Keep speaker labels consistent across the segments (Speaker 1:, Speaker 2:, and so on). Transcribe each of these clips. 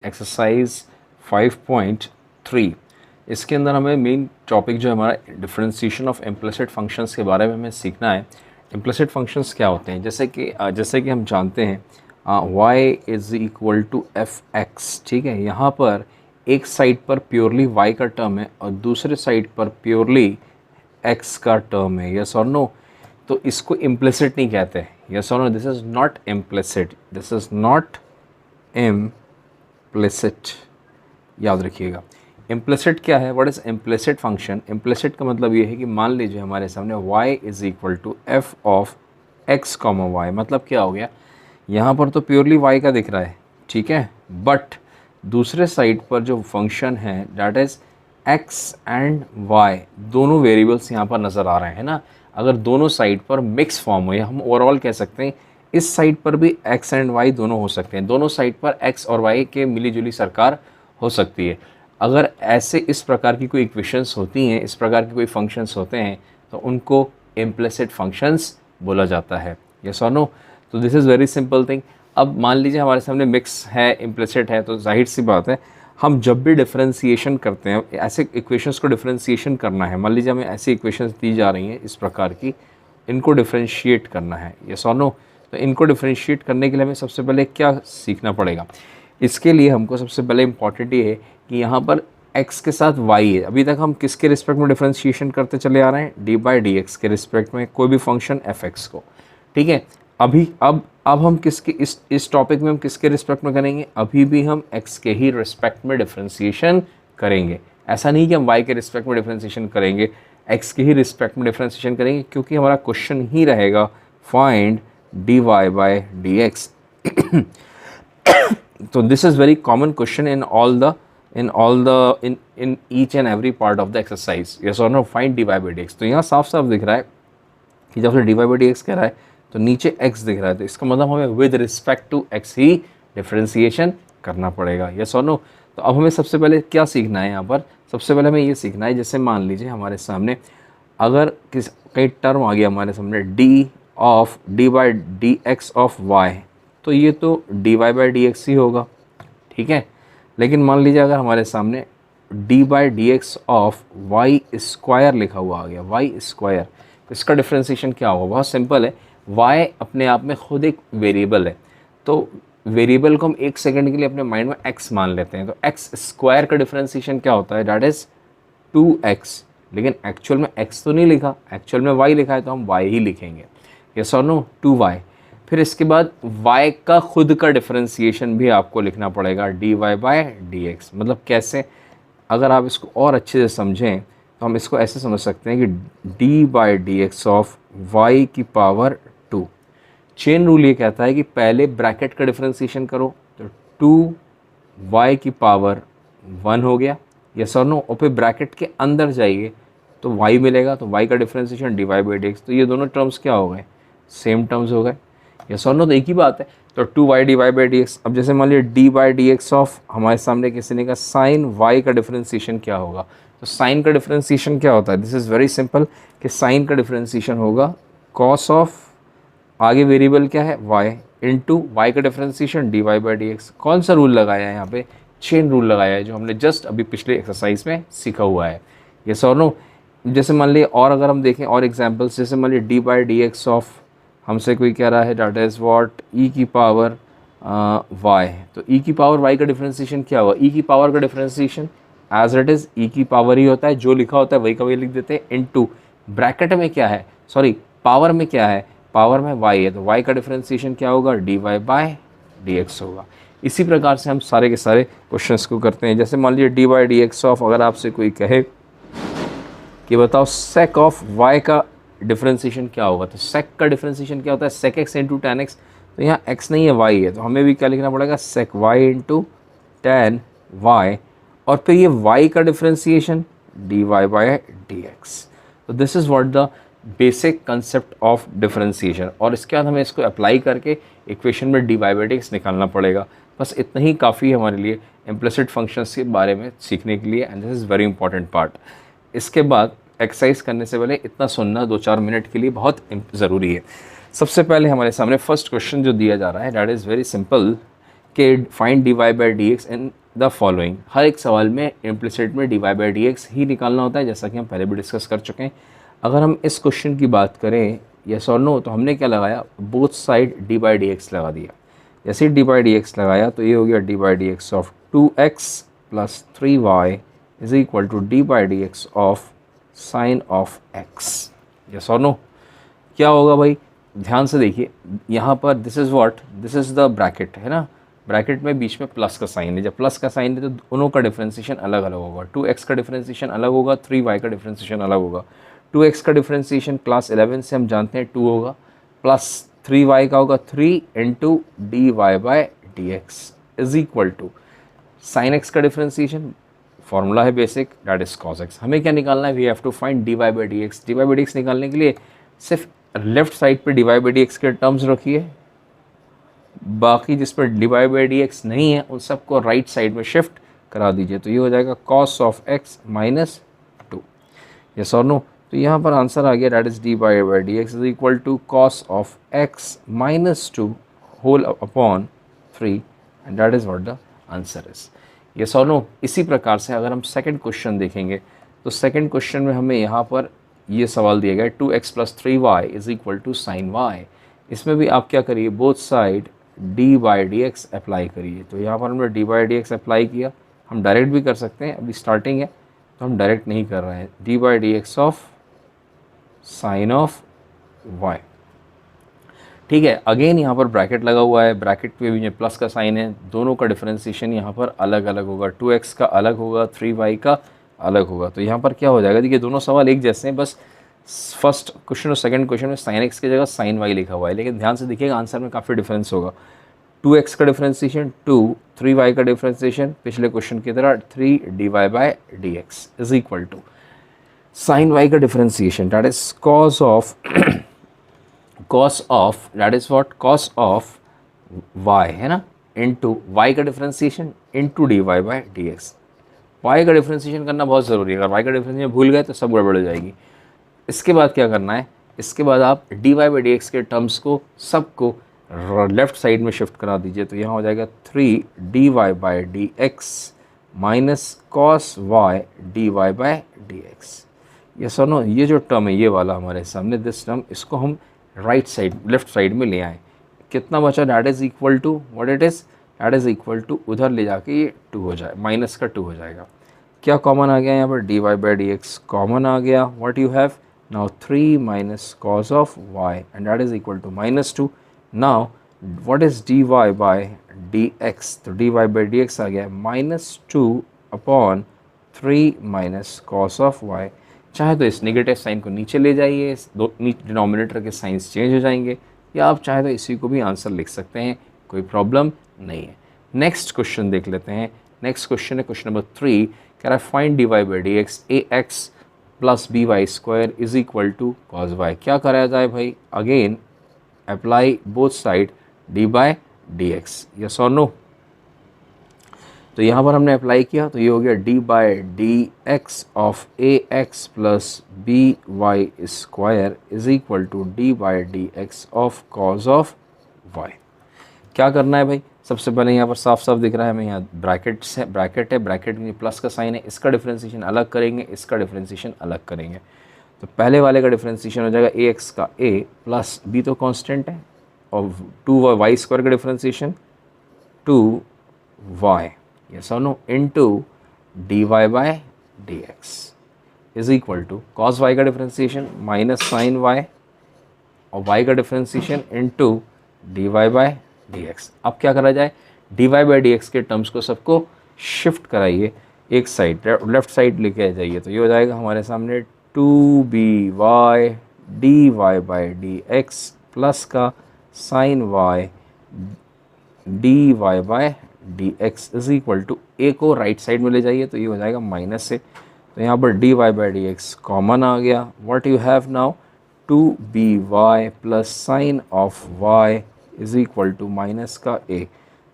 Speaker 1: Exercise 5.3। इसके अंदर हमें मेन टॉपिक जो है हमारा डिफरेंशिएशन ऑफ इम्प्लिसिट फंक्शंस के बारे में हमें सीखना है। इम्प्लिसिट फंक्शंस क्या होते हैं, जैसे कि हम जानते हैं y is equal to f x. ठीक है, यहाँ पर एक साइड पर प्योरली y का टर्म है और दूसरे साइड पर प्योरली x का टर्म है। यस और नो? तो इसको इम्प्लिसिट नहीं कहते। यस और no? This is not implicit, this is not implicit, याद रखिएगा। इम्प्लिसिट क्या है? What is implicit function? Implicit का मतलब ये है कि मान लीजिए हमारे सामने y is equal to f of x comma y. मतलब क्या हो गया, यहाँ पर तो प्योरली y का दिख रहा है, ठीक है, बट दूसरे साइड पर जो फंक्शन है that is x and y, दोनों वेरिएबल्स यहाँ पर नज़र आ रहे हैं ना। अगर दोनों साइड पर मिक्स फॉर्म हो, या हम ओवरऑल कह सकते हैं इस साइड पर भी x एंड y दोनों हो सकते हैं, दोनों साइड पर x और y के मिली जुली सरकार हो सकती है। अगर ऐसे इस प्रकार की कोई इक्वेशंस होती हैं, इस प्रकार के कोई फंक्शंस होते हैं, तो उनको इम्प्लिसिट फंक्शंस बोला जाता है। यस और नो? तो this is very simple thing. अब मान लीजिए हमारे सामने मिक्स है, इम्प्लिसिट है, तो जाहिर सी बात है हम जब भी डिफरेंशिएशन करते हैं, ऐसे इक्वेशंस को डिफरेंशिएशन करना है, मान लीजिए हमें ऐसी इक्वेशंस दी जा रही हैं इस प्रकार की, इनको डिफरेंशिएट करना है। यस और नो? तो इनको डिफरेंशिएट करने के लिए हमें सबसे पहले क्या सीखना पड़ेगा? इसके लिए हमको सबसे पहले इम्पॉर्टेंट ये है कि यहाँ पर x के साथ y है। अभी तक हम किसके रिस्पेक्ट में डिफरेंशिएशन करते चले आ रहे हैं? डी बाई डी एक्स के रिस्पेक्ट में कोई भी फंक्शन f(x) को। ठीक है, अब हम किसके इस टॉपिक में हम किसके रिस्पेक्ट में करेंगे? अभी भी हम x के ही रिस्पेक्ट में डिफरेंशिएशन करेंगे। ऐसा नहीं कि हम y के रिस्पेक्ट में डिफरेंशिएशन करेंगे, x के ही रिस्पेक्ट में डिफरेंशिएशन करेंगे, क्योंकि हमारा क्वेश्चन ही रहेगा find dy by d x. तो this is very common question in each and every part of the exercise. Yes or no? Find dy by dx। तो यहाँ साफ साफ दिख रहा है कि जब से dy by dx कह रहा है तो नीचे x दिख रहा है, तो इसका मतलब हमें विद रिस्पेक्ट टू x ही डिफरेंशिएशन करना पड़ेगा। यस और नो? तो अब हमें सबसे पहले क्या सीखना है यहाँ पर? सबसे पहले हमें ये सीखना है, जैसे मान लीजिए हमारे सामने अगर कई टर्म आ गया हमारे सामने d by d x of y, तो ये तो d y by d x ही होगा, ठीक है। लेकिन मान लीजिए अगर हमारे सामने d by d x of y square लिखा हुआ आ गया, वाई स्क्वायर, तो इसका डिफ्रेंशिएशन क्या होगा? बहुत सिंपल है, वाई अपने आप में खुद एक वेरिएबल है, तो वेरिएबल को हम एक सेकंड के लिए अपने माइंड में एक्स मान लेते हैं, तो एक्स स्क्वायर का डिफ्रेंशिएशन क्या होता है? That is 2x। लेकिन एक्चुअल में x तो नहीं लिखा, एक्चुअल में y लिखा है, तो हम y ही लिखेंगे। यस और नो? 2y। फिर इसके बाद y का खुद का डिफरेंशिएशन भी आपको लिखना पड़ेगा, dy बाई डी एक्स। मतलब कैसे? अगर आप इसको और अच्छे से समझें तो हम इसको ऐसे समझ सकते हैं कि d by d x of y की पावर 2। चेन रूल ये कहता है कि पहले ब्रैकेट का डिफरेंशिएशन करो, तो 2y की पावर 1 हो गया। यस और नो? और फिर ब्रैकेट के अंदर जाइए तो y मिलेगा, तो y का differentiation d y by d x. तो ये दोनों टर्म्स क्या हो गए? सेम टर्म्स हो गए। यस और नो? तो एक ही बात है। तो 2y d y by d x. अब जैसे मान लीजिए d by d x of हमारे सामने किसी ने कहा साइन y का डिफरेंशिएशन क्या होगा? तो साइन का डिफरेंशिएशन क्या होता है? दिस इज़ वेरी सिंपल कि साइन का डिफरेंशिएशन होगा कॉस ऑफ, आगे वेरिएबल क्या है? y, इंटू वाई का differentiation d y by d x. कौन सा रूल लगाया है यहाँ पे? चेन रूल लगाया है, जो हमने जस्ट अभी पिछले एक्सरसाइज में सीखा हुआ है। यस और नो? जैसे मान लीजिए और अगर हम देखें और एग्जांपल्स, जैसे मान लीजिए d by d x of हमसे कोई कह रहा है दैट इज़ व्हाट ई की पावर वाई, तो ई की पावर वाई का डिफरेंशिएशन क्या हुआ? ई की पावर का डिफरेंशिएशन एज इट इज़ ई की पावर ही होता है, जो लिखा होता है वही का वही लिख देते हैं, इनटू ब्रैकेट में क्या है, सॉरी पावर में क्या है? पावर में y है, तो y का डिफरेंशिएशन क्या होगा? D y by d x होगा। इसी प्रकार से हम सारे के सारे क्वेश्चंस को करते हैं। जैसे मान लीजिए d by d x of, अगर आपसे कोई कहे कि बताओ सेक ऑफ y का डिफरेंशिएशन क्या होगा, तो सेक का डिफरेंशिएशन क्या होता है? Sec x into tan x. तो यहाँ x नहीं है, y है, तो हमें भी क्या लिखना पड़ेगा? Sec y into tan y, और फिर ये y का differentiation d y by d x. तो this is what the basic concept of differentiation. और इसके बाद हमें इसको अप्लाई करके इक्वेशन में d y by d x निकालना पड़ेगा। बस इतना ही काफ़ी है हमारे लिए इम्प्लिसिट फंक्शंस के बारे में सीखने के लिए, and this is very important part. इसके बाद एक्सरसाइज करने से पहले इतना सुनना 2-4 मिनट के लिए बहुत ज़रूरी है। सबसे पहले हमारे सामने फर्स्ट क्वेश्चन जो दिया जा रहा है दैट इज़ वेरी सिंपल कि find d y by d x in the following. हर एक सवाल में इम्प्लिसिट में d y by d x ही निकालना होता है, जैसा कि हम पहले भी डिस्कस कर चुके हैं। अगर हम इस क्वेश्चन की बात करें यस और नो, तो हमने क्या लगाया, both side d by d x लगा दिया। जैसे डी बाई डी एक्स लगाया तो ये हो गया d by d x of 2x plus 3y is equal to d by d x of sine of x। Yes और नो, क्या होगा भाई, ध्यान से देखिए यहाँ पर this is what, this is the bracket है ना, ब्रैकेट में बीच में प्लस का साइन है। जब प्लस का साइन है तो दोनों का डिफ्रेंसिएशन अलग अलग होगा। 2x का डिफ्रेंसिएशन अलग होगा, 3y का डिफ्रेंसिएशन अलग होगा। 2x का डिफ्रेंसिएशन क्लास 11 से हम जानते हैं 2 होगा, प्लस 3y का होगा 3 into d y by d x is equal to sine x का डिफ्रेंसिएशन फॉर्मूला है basic, that is cos x. हमें क्या निकालना है, we have to find d y by d x. D y by d x निकालने के लिए सिर्फ लेफ्ट साइड पे d y by d x के टर्म्स रखिए, बाकी जिस पर d y by d x नहीं है उन सबको राइट साइड में शिफ्ट करा दीजिए। तो ये हो जाएगा cos of x minus 2। Yes और नो, तो यहाँ पर आंसर आ गया, that is d y by d x is equal to cos of x minus 2 whole upon 3 and that is what the answer is. Yes और no, इसी प्रकार से अगर हम सेकंड क्वेश्चन देखेंगे तो सेकंड क्वेश्चन में हमें यहाँ पर ये सवाल दिया गया है 2x plus 3y is equal to sine y. इसमें भी आप क्या करिए, both side d by d x apply करिए। तो यहाँ पर हमने d by d x apply किया, हम डायरेक्ट भी कर सकते हैं, अभी स्टार्टिंग है तो हम डायरेक्ट नहीं कर रहे हैं। D by d x of sine of y, ठीक है। अगेन यहाँ पर ब्रैकेट लगा हुआ है, ब्रैकेट पे भी प्लस का साइन है, दोनों का डिफरेंशिएशन यहाँ पर अलग अलग होगा। 2x का अलग होगा, 3y का अलग होगा। तो यहाँ पर क्या हो जाएगा, देखिए दोनों सवाल एक जैसे हैं, बस फर्स्ट क्वेश्चन और सेकंड क्वेश्चन में साइन एक्स की जगह साइन वाई लिखा हुआ है, लेकिन ध्यान से देखिएगा आंसर में काफ़ी डिफरेंस होगा। 2x का डिफरेंशिएशन 2, 3y का डिफरेंशिएशन पिछले क्वेश्चन की तरह 3 d y by d x is equal to sine y का differentiation that is cos of that is what, cos of y है ना, इंटू वाई का differentiation into d y by d x. Y का differentiation करना बहुत ज़रूरी है, अगर वाई का डिफरेंशिएशन भूल गए तो सब गड़बड़ हो जाएगी। इसके बाद क्या करना है, इसके बाद आप d y by d x के टर्म्स को सबको लेफ्ट साइड में शिफ्ट करा दीजिए। तो यहाँ हो जाएगा 3 d y by d x minus cos y d y by d x. ये सुनो, ये जो टर्म है ये वाला हमारे सामने, दिस टर्म, इसको हम राइट साइड लेफ्ट साइड में ले आए। कितना बचा, that is equal to what it is, that is equal to उधर ले जाके ये 2 हो जाए, माइनस का 2 हो जाएगा। क्या कॉमन आ गया यहाँ पर, d y by d x common आ गया। What you have now 3 minus cos of y and that is equal to minus 2. Now what is dy by dx, तो dy by dx आ गया minus 2 upon 3 minus cos of y। चाहे तो इस negative sign को नीचे ले जाइए, दो डिनोमिनेटर के साइंस चेंज हो जाएंगे, या आप चाहे तो इसी को भी आंसर लिख सकते हैं, कोई प्रॉब्लम नहीं है। नेक्स्ट क्वेश्चन देख लेते हैं। नेक्स्ट क्वेश्चन है क्वेश्चन नंबर 3, कह रहा है find d y by d x a x plus b y square is equal to cos y. क्या कराया जाए भाई, again apply both side d by d x, yes और नो। तो यहाँ पर हमने अप्लाई किया तो ये हो गया d by d x of a x plus b y square is equal to d by d x of cos of y. क्या करना है भाई, सबसे पहले यहाँ पर साफ साफ दिख रहा है हमें, यहाँ ब्रैकेट है, ब्रैकेट में प्लस का साइन है, इसका डिफरेंशिएशन अलग करेंगे, इसका डिफरेंशिएशन अलग करेंगे। तो पहले वाले का डिफरेंशिएशन हो जाएगा ए एक्स का ए प्लस बी तो कांस्टेंट है, और 2 वाई स्क्वायर का डिफरेंशिएशन 2 वाई, यस और no, into d y by d x is equal to cos y का डिफरेंशिएशन माइनस साइन वाई और वाई का differentiation into d y by d x. अब क्या करा जाए, d y by d x के terms को सबको शिफ्ट कराइए एक साइड, लेफ्ट साइड लेके आ जाइए। तो ये हो जाएगा हमारे सामने 2 by dy by d x plus का sine y d y by d x is equal to, a को राइट साइड में ले जाइए तो ये हो जाएगा माइनस से। तो यहाँ पर d y by d x common आ गया। What you have now, 2by plus sine of y is equal to minus का a।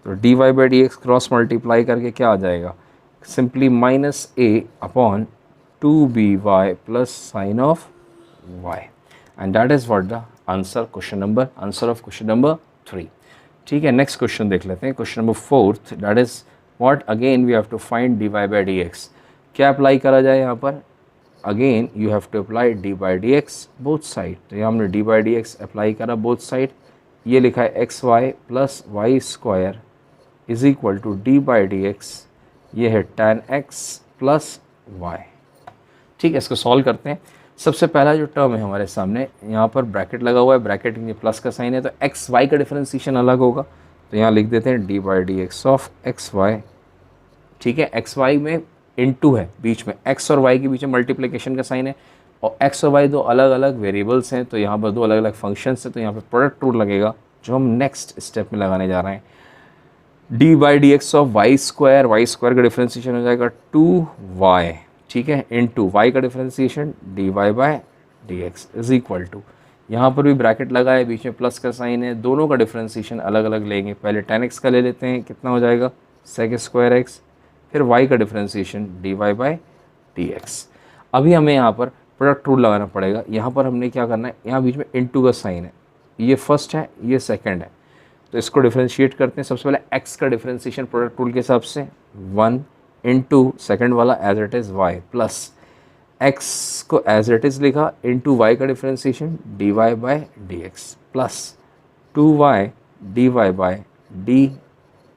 Speaker 1: तो d y by d x cross multiply करके क्या आ जाएगा, simply minus a upon 2by plus sine of y, and that is what the answer of question number 3। ठीक है, next question देख लेते हैं, question number 4th, that is what again we have to find dy by d x. क्या apply करा जाए यहाँ पर, again you have to apply d by d x both side. तो यहाँ हमने d by d x apply करा both side, ये लिखा है x y plus y square is equal to d by d x, ये है tan x प्लस वाई। ठीक है, इसको सॉल्व करते हैं। सबसे पहला जो टर्म है हमारे सामने, यहाँ पर ब्रैकेट लगा हुआ है, ब्रैकेट के प्लस का साइन है, तो एक्स वाई का डिफरेंशिएशन अलग होगा, तो यहाँ लिख देते हैं d by d x of x y. ठीक है, एक्स वाई में इनटू है बीच में, एक्स और वाई के बीच में मल्टीप्लिकेशन का साइन है, और एक्स और वाई दो अलग अलग वेरिएबल्स हैं, तो यहाँ पर दो अलग अलग फंक्शंस हैं, तो यहाँ पर प्रोडक्ट रूल लगेगा जो हम नेक्स्ट स्टेप में लगाने जा रहे हैं। D by d x of y square का डिफरेंशिएशन हो जाएगा 2y, ठीक है, इनटू वाई का differentiation d y by d x is equal to, यहाँ पर भी ब्रैकेट लगा है, बीच में प्लस का साइन है, दोनों का डिफरेंशिएशन अलग अलग लेंगे। पहले tan x का ले लेते हैं, कितना हो जाएगा sec स्क्वायर x, फिर y का differentiation d y by d x. अभी हमें यहाँ पर प्रोडक्ट रूल लगाना पड़ेगा। यहाँ पर हमने क्या करना है, यहाँ बीच में इनटू का साइन है, ये फर्स्ट है ये सेकेंड है, तो इसको डिफरेंशिएट करते हैं। सबसे पहले x का डिफरेंशिएशन प्रोडक्ट रूल के हिसाब से 1 इनटू सेकेंड वाला as it is y plus x को एज इट इज़ लिखा इनटू y का differentiation d y by d x plus 2y d y by d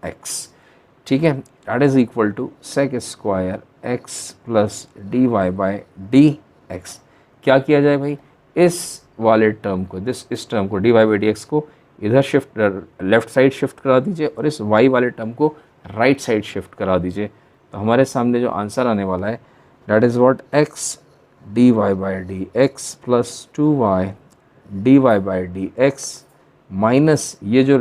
Speaker 1: x. ठीक है, that is equal to sec square x plus d y by d x. क्या किया जाए भाई, इस वाले टर्म को, इस टर्म को d y by d x को इधर शिफ्ट, लेफ्ट साइड शिफ्ट करा दीजिए, और इस y वाले टर्म को राइट साइड शिफ्ट करा दीजिए। तो हमारे सामने जो आंसर आने वाला है that is what x d y by d x plus 2y d y by d x minus ये जो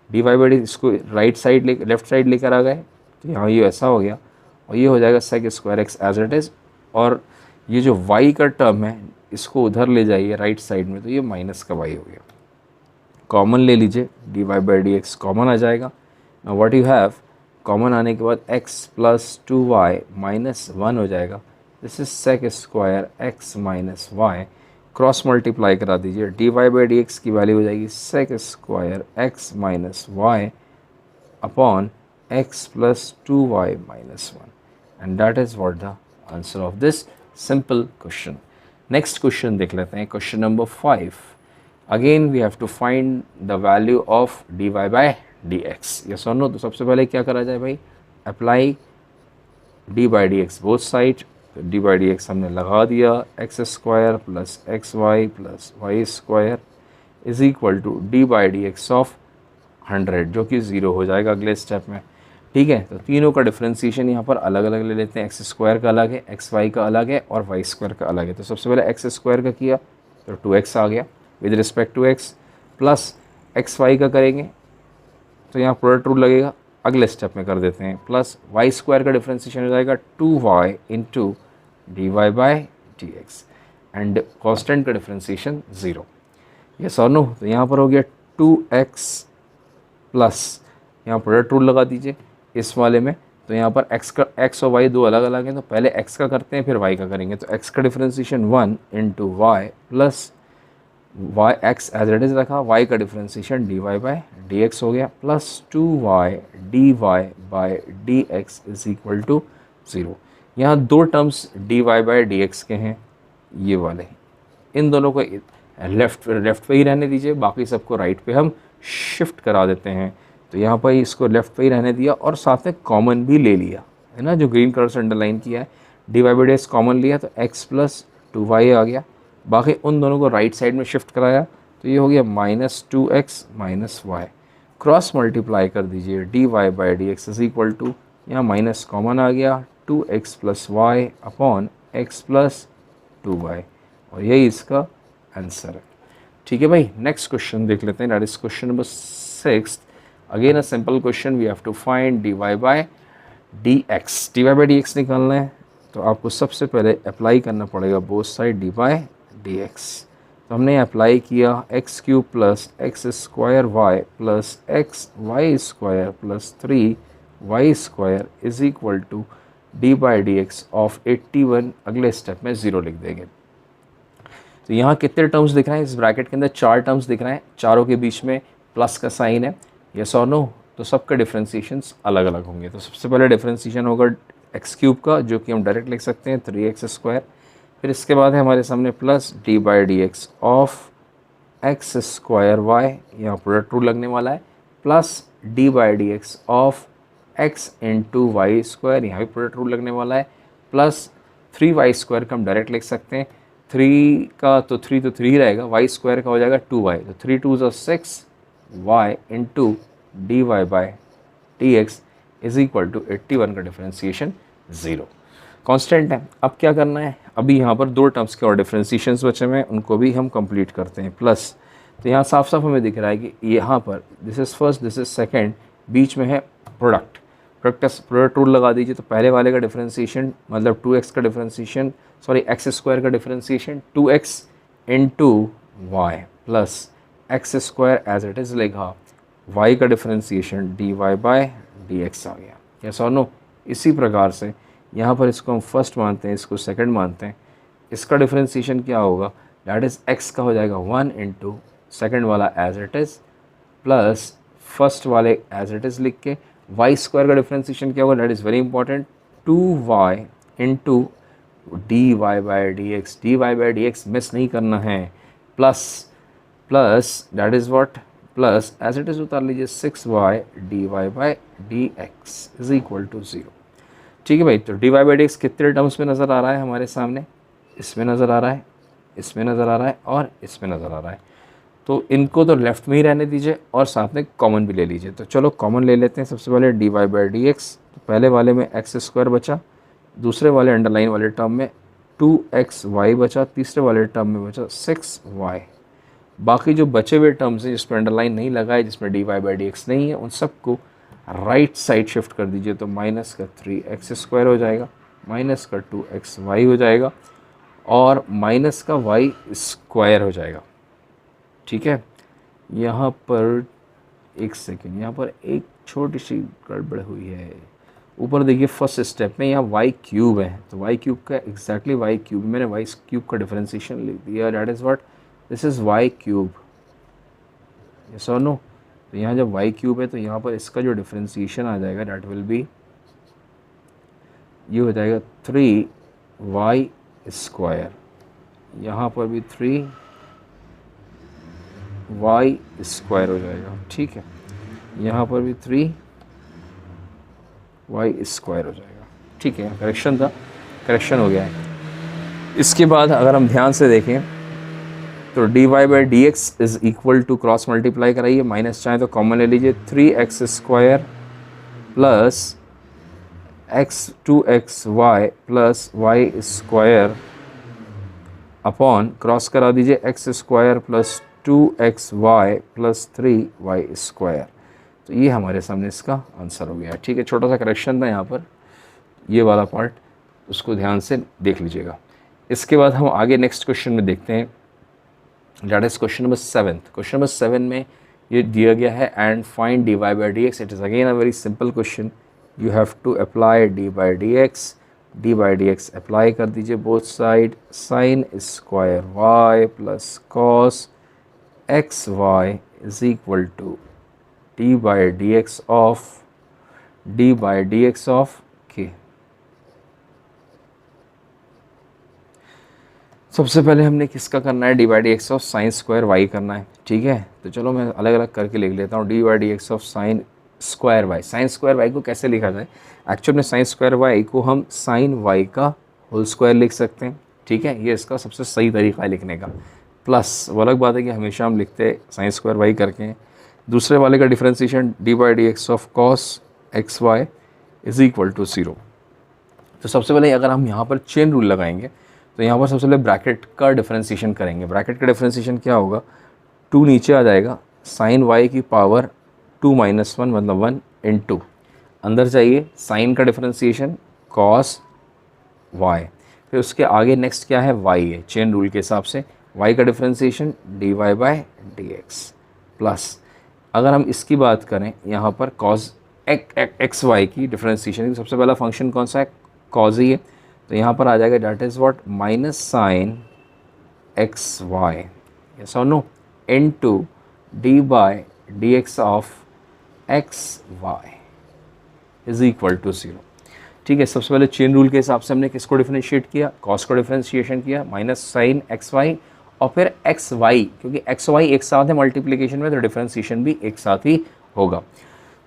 Speaker 1: डी वाई बाई डी, इसको राइट साइड लेफ्ट साइड लेकर आ गए, तो यहाँ ये ऐसा हो गया, और ये हो जाएगा sec square x as it is, और ये जो y का टर्म है इसको उधर ले जाइए राइट साइड में, तो ये माइनस का y हो गया। कॉमन ले लीजिए, d y by d x common आ जाएगा। Now what you have, common आने के बाद x प्लस 2y माइनस 1 हो जाएगा, this is sec square x minus y, cross multiply करा दीजिए, d y by d x की वैल्यू हो जाएगी sec square x minus y upon x plus 2y minus 1, and that is what the answer of this simple question. Next question देख लेते हैं, question number 5। Again we have to find the value of d y by d x, yes और no. तो सबसे पहले क्या करा जाए भाई, apply d by d x both side. तो डी बाई डी एक्स हमने लगा दिया, x square plus x y plus y square is equal to d by d x of 100, जो कि 0 हो जाएगा अगले स्टेप में। ठीक है, तो तीनों का डिफरेंशिएशन यहाँ पर अलग अलग ले लेते हैं, एक्स स्क्वायर का अलग है, एक्स वाई का अलग है, और वाई स्क्वायर का अलग है। तो सबसे पहले एक्स स्क्वायर का किया तो 2x आ गया with respect to x, plus x y का करेंगे तो यहाँ प्रोडक्ट रूल लगेगा, अगले स्टेप में कर देते हैं, प्लस वाई स्क्वायर का डिफरेंशिएशन हो जाएगा 2y into d y by d x, and constant का डिफरेंशिएशन 0, यस और नो। तो यहाँ पर हो गया 2x प्लस, यहाँ प्रोडक्ट रूल लगा दीजिए इस वाले में, तो यहाँ पर x और y दो अलग अलग हैं, तो पहले x का करते हैं फिर y का करेंगे। तो x का differentiation 1 into y plus y x as it is रखा, y का differentiation d y by d x हो गया, plus 2y d y by d x is equal to 0। यहाँ दो terms d y by d x के हैं, ये वाले, इन दोनों को लेफ़्ट पे ही रहने दीजिए, बाकी सबको राइट पे हम शिफ्ट करा देते हैं। तो यहाँ पर इसको लेफ़्ट पे ही रहने दिया, और साथ में कॉमन भी ले लिया है ना, जो ग्रीन कलर से अंडरलाइन किया है, d y by d x common लिया तो x प्लस 2y आ गया, बाकी उन दोनों को राइट साइड में शिफ्ट कराया, तो ये हो गया minus 2x minus y, cross multiply कर दीजिए, d y by d x is equal to, यहाँ माइनस कॉमन आ गया, 2x plus y upon x plus 2y, और यही इसका आंसर है। ठीक है भाई, नेक्स्ट क्वेश्चन देख लेते हैं, that is question number 6। Again a simple question, we have to find d y by d x. D y by d x निकालना है, तो आपको सबसे पहले अप्लाई करना पड़ेगा both side d by d x. तो हमने अप्लाई किया x cube plus x square y plus x y square plus 3y square is equal to d by d x of 81, अगले स्टेप में 0 लिख देंगे। तो यहाँ कितने टर्म्स दिख रहे हैं इस ब्रैकेट के अंदर, 4 टर्म्स दिख रहे हैं, चारों के बीच में प्लस का साइन है। यस और नो, तो सबके डिफ्रेंशिएशंस अलग अलग होंगे। तो सबसे पहले डिफ्रेंशिएशन होगा एक्स क्यूब का, जो कि हम डायरेक्ट लिख सकते हैं 3x²। फिर इसके बाद है हमारे सामने प्लस d/dx ऑफ x²y, यहाँ प्रोडक्ट रूल लगने वाला है, plus d/dx of x into y², यहाँ भी प्रोडक्ट रूल लगने वाला है, प्लस 3y² का हम डायरेक्ट लिख सकते हैं, 3 का तो 3 रहेगा, y² का हो जाएगा 2y, तो 3 2 6 y into dy/dx is equal to 81 का डिफ्रेंशिएशन 0। कांस्टेंट है। अब क्या करना है, अभी यहाँ पर 2 टर्म्स के और डिफ्रेंशिएशंस बचे हुए हैं, उनको भी हम कंप्लीट करते हैं। प्लस, तो यहाँ साफ साफ हमें दिख रहा है कि यहाँ पर this is first, this is second, बीच में है प्रोडक्ट। प्रोडक्ट रूल लगा दीजिए, तो पहले वाले का डिफ्रेंशिएशन मतलब 2x का डिफ्रेंशिएशन, सॉरी x² का differentiation 2x into y plus x² as it is लिखा, y का डिफ्रेंशिएशन dy/dx आ गया। यस और नो। इसी प्रकार से यहाँ पर इसको हम फर्स्ट मानते हैं, इसको सेकंड मानते हैं, इसका डिफ्रेंशिएशन क्या होगा, दैट इज़ x का हो जाएगा 1 इंटू सेकेंड वाला as it is plus first वाले एज इट इज़ लिख के, y² का डिफ्रेंशिएशन क्या होगा, that is very important, 2y into dy/dx, dy/dx miss नहीं करना है, plus that is what, plus as it is उतार लीजिए 6y dy/dx is equal to 0। ठीक है भाई, तो dy/dx कितने टर्म्स में नज़र आ रहा है हमारे सामने, इसमें नज़र आ रहा है, इसमें नज़र आ रहा है और इसमें नज़र आ रहा है। तो इनको तो लेफ़्ट में ही रहने दीजिए और साथ में कॉमन भी ले लीजिए। तो चलो कॉमन ले लेते हैं। सबसे पहले dy/dx, तो पहले वाले में x² बचा, दूसरे वाले अंडरलाइन वाले टर्म में 2xy बचा, तीसरे वाले टर्म में बचा 6y। बाकी जो बचे हुए टर्म्स हैं जिसमें अंडरलाइन नहीं लगा है, जिसमें dy/dx नहीं है, उन सबको राइट साइड शिफ्ट कर दीजिए। तो माइनस का 3x² हो जाएगा, माइनस का 2xy हो जाएगा और माइनस का y² हो जाएगा। ठीक है, यहाँ पर एक सेकेंड, यहाँ पर एक छोटी सी गड़बड़ हुई है। ऊपर देखिए फर्स्ट स्टेप में यहाँ y³ है, तो y³ का एग्जैक्टली y³, मैंने y³ का डिफरेंशिएशन लिख दिया, that is what, this is y³। Yes और नो। तो यहाँ जब y³ है तो यहाँ पर इसका जो डिफरेंशिएशन आ जाएगा दैट विल बी, ये हो जाएगा 3y², यहाँ पर भी 3y² हो जाएगा। ठीक है, यहाँ पर भी 3y² हो जाएगा। ठीक है, करेक्शन था, करेक्शन हो गया है। इसके बाद अगर हम ध्यान से देखें तो dy/dx is equal to, cross multiply कराइए, माइनस चाहे तो कॉमन ले लीजिए, 3x² plus 2xy plus y² upon, cross करा दीजिए, x² plus 2xy plus 3y²। तो ये हमारे सामने इसका आंसर हो गया। ठीक है, छोटा सा करेक्शन था यहाँ पर, ये वाला पार्ट उसको ध्यान से देख लीजिएगा। इसके बाद हम आगे नेक्स्ट क्वेश्चन में देखते हैं, that is question number 7। Question number 7 में ये दिया गया है and find dy/dx। It is again a very simple question, you have to apply dy/dx, dy/dx apply कर दीजिए both side, sine square y plus cos xy is equal to dy/dx of k। सबसे पहले हमने किसका करना है, dy/dx of sine square y करना है। ठीक है, तो चलो मैं अलग अलग करके लिख लेता हूँ, dy/dx of sine square y। Sign square y को कैसे लिखा जाए, एक्चुअल में साइन स्क्वायर y को हम साइन y का होल स्क्वायर लिख सकते हैं। ठीक है, ये इसका सबसे सही तरीका है लिखने का। प्लस वो अलग बात है कि हमेशा हम लिखते हैं साइन स्क्वायर y करके। दूसरे वाले का differentiation dy/dx of cos xy is equal to 0। तो सबसे पहले अगर हम यहाँ पर चेन रूल लगाएंगे तो यहाँ पर सबसे पहले ब्रैकेट का डिफरेंशिएशन करेंगे। ब्रैकेट का डिफरेंशिएशन क्या होगा, 2 नीचे आ जाएगा, साइन y की पावर 2 - 1 मतलब 1 इंटू, अंदर चाहिए साइन का डिफरेंशिएशन कॉस y, फिर उसके आगे नेक्स्ट क्या है y है, चेन रूल के हिसाब से y का डिफरेंशिएशन dy/dx प्लस, अगर हम इसकी बात करें यहाँ पर कॉस xy की डिफरेंशिएशन, सबसे पहला फंक्शन कौन सा है, कॉस ही है, तो यहाँ पर आ जाएगा that is what, minus sine xy, yes और no, into dy/dx of x y is equal to 0। ठीक है, सबसे पहले चेन रूल के हिसाब से हमने किसको डिफरेंशिएट किया, कॉस को डिफरेंशिएशन किया, माइनस साइन एक्स वाई और फिर एक्स वाई, क्योंकि एक्स वाई एक साथ है मल्टीप्लिकेशन में तो डिफरेंशिएशन भी एक साथ ही होगा।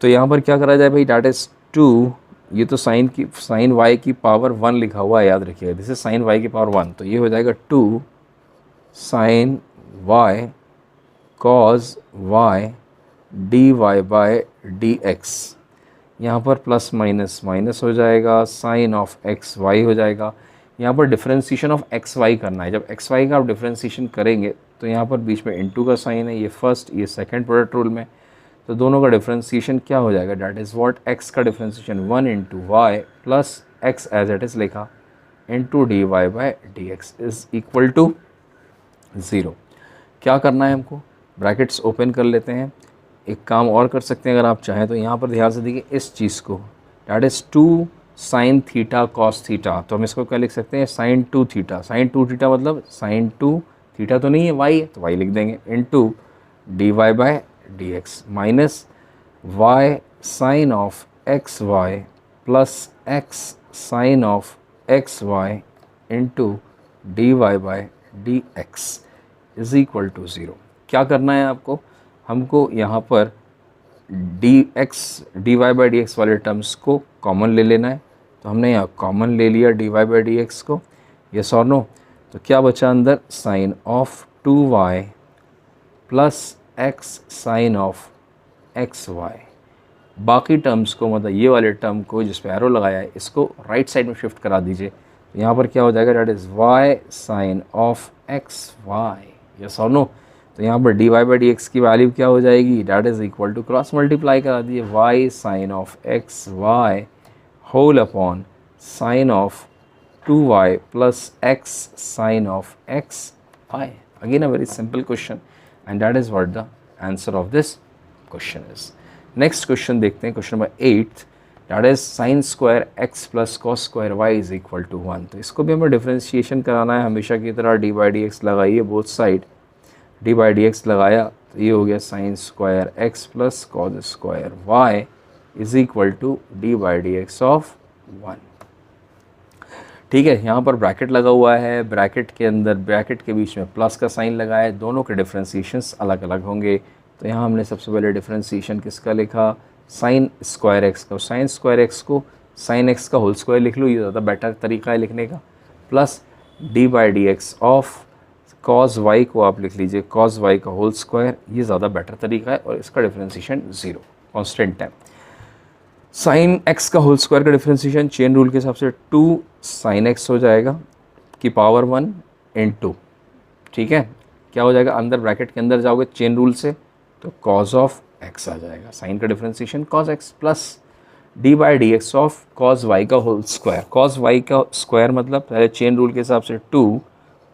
Speaker 1: तो यहाँ पर क्या करा जाए भाई, डैट इज़ 2, ये तो साइन वाई की पावर 1 लिखा हुआ है, याद रखिएगा, दिस इज साइन वाई की पावर 1, तो ये हो जाएगा 2 sine y cos y d y by d x. यहाँ पर प्लस माइनस माइनस हो जाएगा, साइन ऑफ एक्स वाई हो जाएगा। यहाँ पर डिफरेंशिएशन ऑफ एक्स वाई करना है, जब एक्स वाई का आप डिफरेंशिएशन करेंगे तो यहाँ पर बीच में इनटू का साइन है, ये फर्स्ट ये सेकंड प्रोडक्ट रूल में, तो दोनों का डिफरेंशिएशन क्या हो जाएगा, डैट इज़ व्हाट, एक्स का differentiation 1 into y plus x as it is लिखा into d y by d x is equal to 0। क्या करना है हमको, ब्रैकेट्स ओपन कर लेते हैं। एक काम और कर सकते हैं अगर आप चाहें तो, यहाँ पर ध्यान से देखिए इस चीज़ को, that is 2 sine theta cos theta, तो हम इसको क्या लिख सकते हैं, साइन 2 थीटा। साइन 2 थीटा मतलब साइन 2 थीटा तो नहीं है, वाई है तो वाई लिख देंगे, into d y by d x minus y sine of x y plus x sine of x y into d y by d x is equal to 0। क्या करना है आपको, हमको यहाँ पर d y by d x वाले terms को common ले लेना है, तो हमने यहाँ कॉमन ले लिया d y by d x को, यस और नो, तो क्या बचा अंदर, sine of 2y plus x sine of x y. बाकी टर्म्स को, मतलब ये वाले टर्म को जिस पे एरो लगाया है इसको राइट साइड में शिफ्ट करा दीजिए, तो यहाँ पर क्या हो जाएगा, that is y sine of x y, yes और नो। तो यहाँ पर d y by d x की वैल्यू क्या हो जाएगी, that is equal to, cross multiply करा दिए, y sine of x y whole upon sine of 2y plus x sine of x y. Again a very simple question and that is what the answer of this question is. Next question देखते हैं, question number 8, that is sine square x plus cos square y is equal to 1। तो इसको भी हमें differentiation कराना है, हमेशा की तरह डी बाई डी एक्स लगाइए both side, d by d x लगाया तो ये हो गया sine square x plus cos square y is equal to d by d x of 1। ठीक है, यहाँ पर ब्रैकेट लगा हुआ है, ब्रैकेट के अंदर ब्रैकेट के बीच में प्लस का साइन लगा है, दोनों के डिफरेंशिएशंस अलग अलग होंगे। तो यहाँ हमने सबसे पहले डिफरेंशिएशन किसका लिखा, साइन स्क्वायर एक्स का, साइन स्क्वायर एक्स को साइन एक्स का होल स्क्वायर लिख लो, ये ज़्यादा बेटर तरीका है लिखने का, plus d by d x of cos y को आप लिख लीजिए कॉस वाई का होल स्क्वायर, ये ज़्यादा बेटर तरीका है, और इसका डिफरेंशिएशन 0 कॉन्स्टेंट है। साइन एक्स का होल स्क्वायर का डिफरेंशिएशन चेन रूल के हिसाब से 2 साइन एक्स हो जाएगा की पावर 1 इंटू, ठीक है, क्या हो जाएगा, अंदर ब्रैकेट के अंदर जाओगे चेन रूल से तो कॉस ऑफ एक्स आ जाएगा, साइन का differentiation cos x plus d by d x of cos y का होल स्क्वायर। कॉस वाई का स्क्वायर मतलब पहले चेन रूल के हिसाब से 2